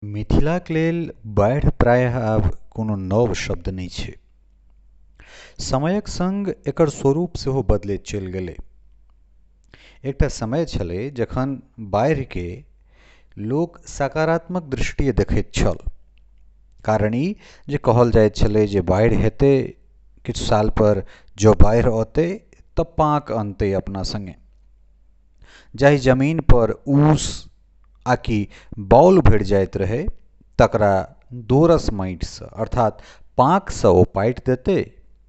मिथिलाक लेल बाढ़ि प्रायः आब कोनो नव शब्द नहि छै। समयक संग एकर स्वरूप सेहो बदलैत चलि गेलै। एकटा समय छलै जखन बाढ़िके लोक सकारात्मक दृष्टिए देखैत छल। कारण ई जे कहल जाइत छलै जे बाढ़ि हेतै किछु साल पर, जँ बाढ़ि औतै तऽ पाँक अनतै अपना संगे। जाहि जमीन पर ऊस आकि बाउल भरि जाइत रहै तकरा दोरस माटिसँ अर्थात पाँकसँ ओ पाटि देतै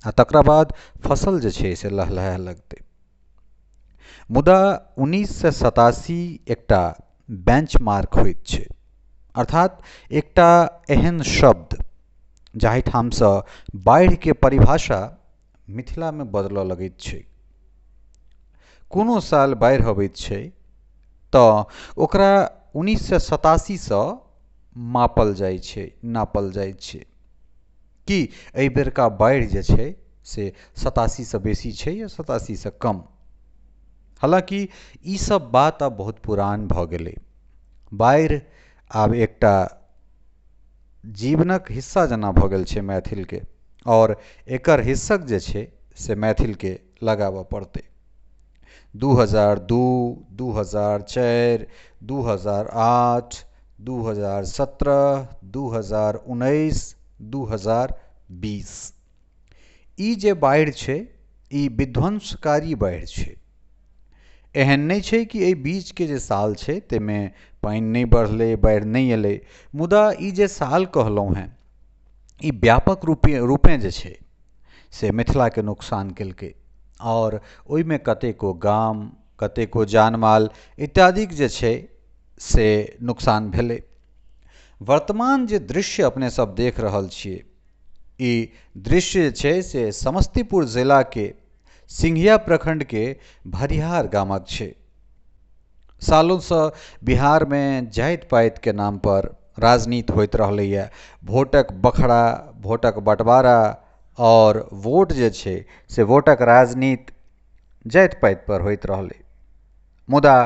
आ तकरा बाद फसल जे छै से लहलहाए लगतै। मुदा 1987 एकटा बेंचमार्क होइत छै, अर्थात एकटा एहन शब्द जाहिठामसँ बाढ़िके परिभाषा मिथिलामे बदलऽ लगैत छै। कोनो साल बाढ़ि अबैत छै तऽ ओकरा 1987सँ मापल जाइ छै, नापल जाइ छै कि एहि बेरका बाढ़ि जे छै से 87सँ बेसी छै या 87सँ कम। हालांकि ई सब बात आब बहुत पुरान भऽ गेलै। बाढ़ि आब एकटा जीवनक हिस्सा जेना भऽ गेल छै मैथिलके, और एकर हिस्सक जे छै से मैथिलके लगाबऽ पड़तै। 2002, 2004, 2008, 2017, 2019, 2020 ई जे बाढ़ि छै ई विध्वंसकारी बाढ़ि छै। एहन नहि छै कि एहि बीचके जे साल छै ताहिमे पानि नहि बढ़लै, बाढ़ि नहि एलै। मुदा ई जे साल कहलहुँ हेँ ई व्यापक रूपेँ जे छै से मिथिलाके नुकसान केलकै, और ओहिमे कतेको गाम, कतेको जानमाल इत्यादिक जे छै से नुकसान भेलै। वर्तमान जे दृश्य अपने सब देख रहल छियै ई दृश्य जे छै से समस्तीपुर जिलाके सिंघिया प्रखंडके भरिहार गामक छै। सालोंसँ बिहारमे जाति पातिके नाम पर राजनीति होइत रहलैए। वोटक बखरा, वोटक बंटवारा और वोट जे छै से वोटक राजनीति जाति पाति पर होइत रहलै। मुदा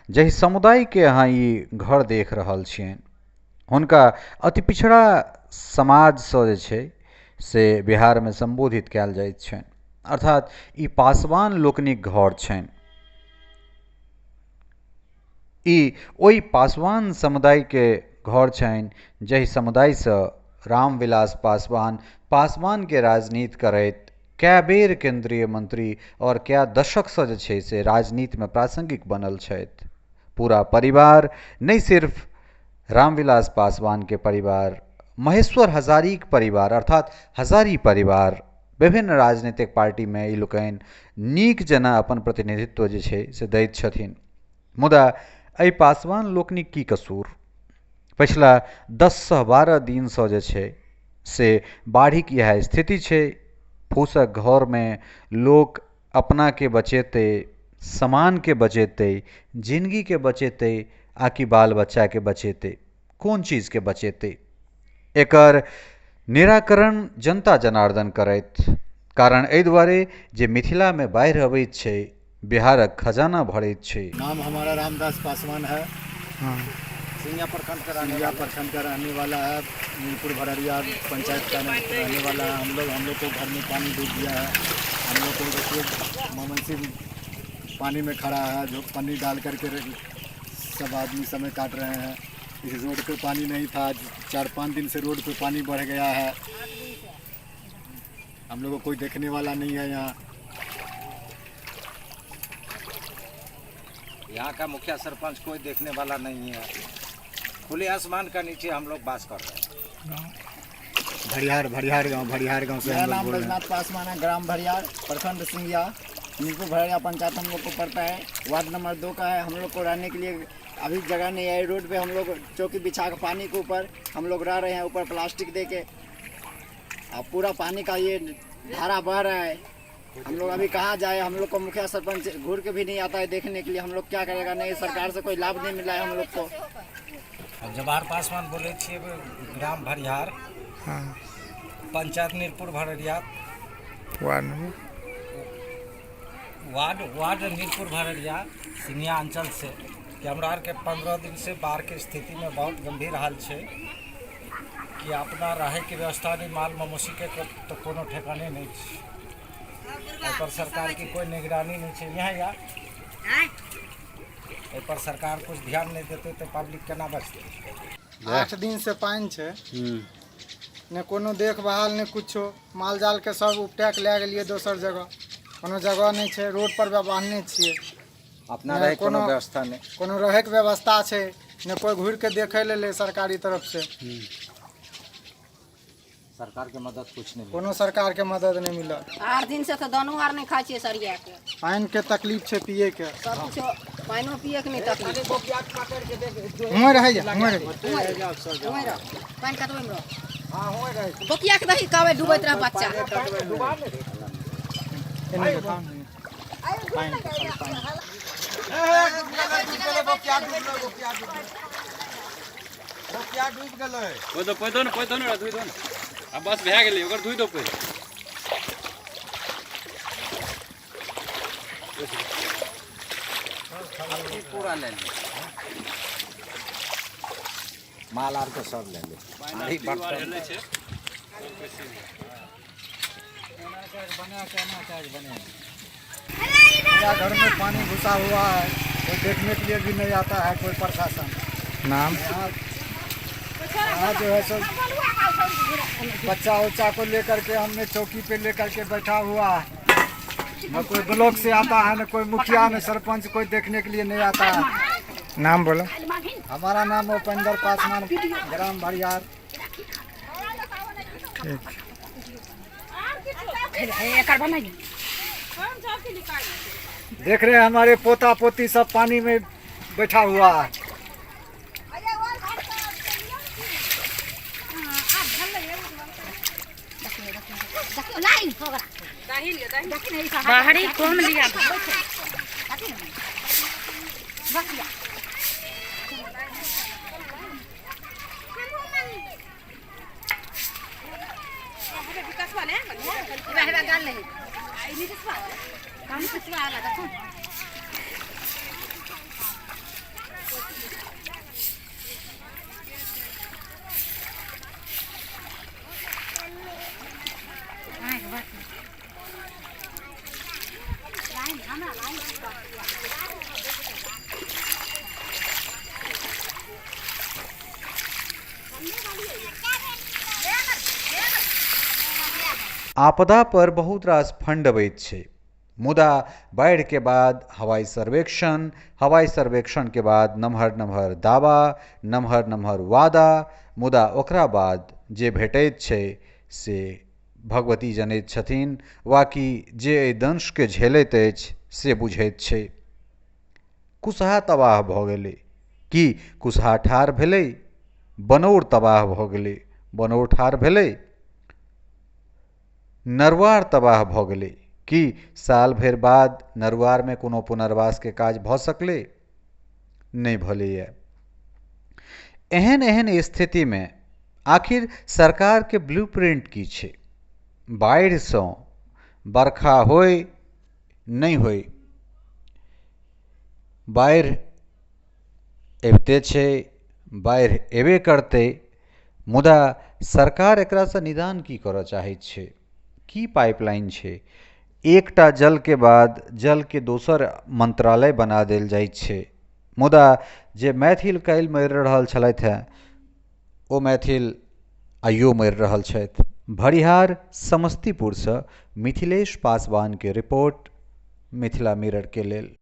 जाहि समुदायके अहाँ ई घर देख रहल छियनि हुनका अति पिछड़ा समाजसँ जे छै से बिहारमे संबोधित कयल जाइत छनि, अर्थात ई पासवान लोकनिक घर छनि। ई ओहि पासवान समुदायके घर छनि जाहि समुदायसँ रामविलास पासवान पासवानके राजनीति करैत कए बेर केंद्रीय मंत्री और कए दशकसँ जे छै से राजनीतिमे प्रासंगिक बनल छथि। पूरा परिवार, नहीं सिर्फ रामविलास पासवान के परिवार, महेश्वर हजारीक परिवार अर्थात हजारी परिवार विभिन्न राजनीतिक पार्टी में ई लोकनि नीक जेना अपन प्रतिनिधित्व जे छै से दैत छथिन। मुदा एहि पासवान लोकनिक की कसूर? पिछला 10सँ 12 दिनसँ जे छै से बाढ़िक इएह स्थिति छै। फूसक घरमे लोक अपनाके बचेतै, समानके बचेतै, जिंदगीके बचेतै आकि बाल बच्चाके बचेतै? कोन चीजके बचेतै? एकर निराकरण जनता जनार्दन करैत। कारण एहि दुआरे जे मिथिलामे बाढ़ि अबैत छै, बिहारक खजाना भरैत छै। नाम हमारा रामदास पासवान है। सिंघिया प्रखंड का रहने वाला है। मीरपुर भररिया पंचायत का रहने वाला है। हम लोग को घर में पानी डूब गया है। हम लोग को देखिए ममनसी पानी में खड़ा है, जो पन्नी डाल करके सब आदमी समय काट रहे हैं। इस रोड पे पानी नहीं था, 4-5 दिन से रोड पे पानी बढ़ गया है। हम लोग को कोई देखने वाला नहीं है। यहाँ का मुखिया सरपंच कोई देखने वाला नहीं है। खुले आसमान का नीचे हम लोग बास कर रहे हैं। भरिहार गांव से मेरा नाम बैजनाथ पासवान है। ग्राम भरियार, प्रखंड सिंघिया, मीरपुर भरिया पंचायत हम लोग को पड़ता है। वार्ड नंबर 2 का है। हम लोग को रहने के लिए अभी जगह नहीं है। रोड पे हम लोग चौकी बिछा के पानी के ऊपर हम लोग रह रहे हैं, ऊपर प्लास्टिक दे के। अब पूरा पानी का ये धारा बह रहा है। हम लोग अभी कहाँ जाए? हम लोग को मुखिया सरपंच घूर के भी नहीं आता है देखने के लिए। हम लोग क्या करेगा? नहीं, सरकार से कोई लाभ नहीं मिला है हम लोग को। जवाहर पासवान बोले छे, ग्राम भरियार, पंचायत मीरपुर भररिया, वार्ड मीरपुर भररिया, सिंघिया अंचल से कि हमरा आर के 15 दिन से बाढ़ के स्थिति में बहुत गंभीर हाल है कि अपना रहे के व्यवस्था नहीं, माल मवेशी के तो कोनो ठेकाने नहीं है। पर सरकार की कोई निगरानी नहीं है। यहाँ यार पर सरकार कुछ ध्यान नहीं देते तो पब्लिक केना बचते। 8 दिन से पानी है, ने कोनो देखभाल ने कुछो, माल जाल के सब उपटा के ले गेलिए दोसर जगह, कोनो जगह नहीं है, रोड पर बांधने छिए, अपना रहे कोनो व्यवस्था नहीं, कोनो रहे के व्यवस्था है ने कोई घूर के देखे ले सरकारी तरफ से। सरकार के मदद कुछ नहीं, कोनो सरकार के मदद नहीं मिला। 8 दिन से तो दानो आर नहीं खाई सरिया के, पानी के तकलीफ है पिए के, सब कुछ पानियो पिए के नहीं तकलीफ। हुए रहे पानी कटवे में बोकिया के दही कावे डूबैत रह बच्चा। अब बस भए गेलै, ओकर धुइ दो पे। पूरा ले ले, माल आर के सब ले ले। मेरा घर में पानी घुसा हुआ है, कोई देखने के लिए भी नहीं आता है, कोई प्रशासन। नाम यहाँ जो है सब बच्चा उच्चा को लेकर के हमने चौकी पे लेकर के बैठा हुआ है, न कोई ब्लॉक से आता है, न कोई मुखिया, न सरपंच, कोई देखने के लिए नहीं आता है। नाम बोलो। हमारा नाम है उपेंद्र पासवान, ग्राम भरियार। देख रहे हैं हमारे पोता पोती सब पानी में बैठा हुआ है। बाहरी कौन लिया आपदा पर बहुत रास फंड अबैत छै, मुदा बाढ़ के बाद हवाई सर्वेक्षण के बाद नमहर नमहर दावा, नमहर नमहर वादा, मुदा ओकरा बाद जे भेटैत छै से भगवती जनैत छथिन, वा कि जे एहि दंश के झेलैत अछि से बुझैत छै। कुसहा तबाह भऽ गेलै कि कुसहा ठाढ़ भेलै, बनौर तबाह भऽ गेलै, बनौर ठाढ़ भेलै, नरवार तबाह भऽ गेलै कि साल भरि बाद नरवार में कोनो पुनर्वास के काज भऽ सकलै? नहि भेलैए। एहन एहन स्थिति में आखिर सरकार के ब्लूप्रिंट की छै? बाढ़ि सँ बरखा होय नहि होय, बाढ़ि अबिते छै, बाढ़ि एबे करतै, मुदा सरकार एकरा सँ निदान की करऽ चाहैत छै? की पाइपलाइन छै? एकटा जल के बाद जल के दोसर मंत्रालय बना देल जाइत छै, मुदा जे मैथिल काल्हि मरि रहल छलथि हैं ओ मैथिल आइयो मरि रहल छथि। भरिहार समस्तीपुर से मिथिलेश पासवान के रिपोर्ट, मिथिला मिरर के लेल।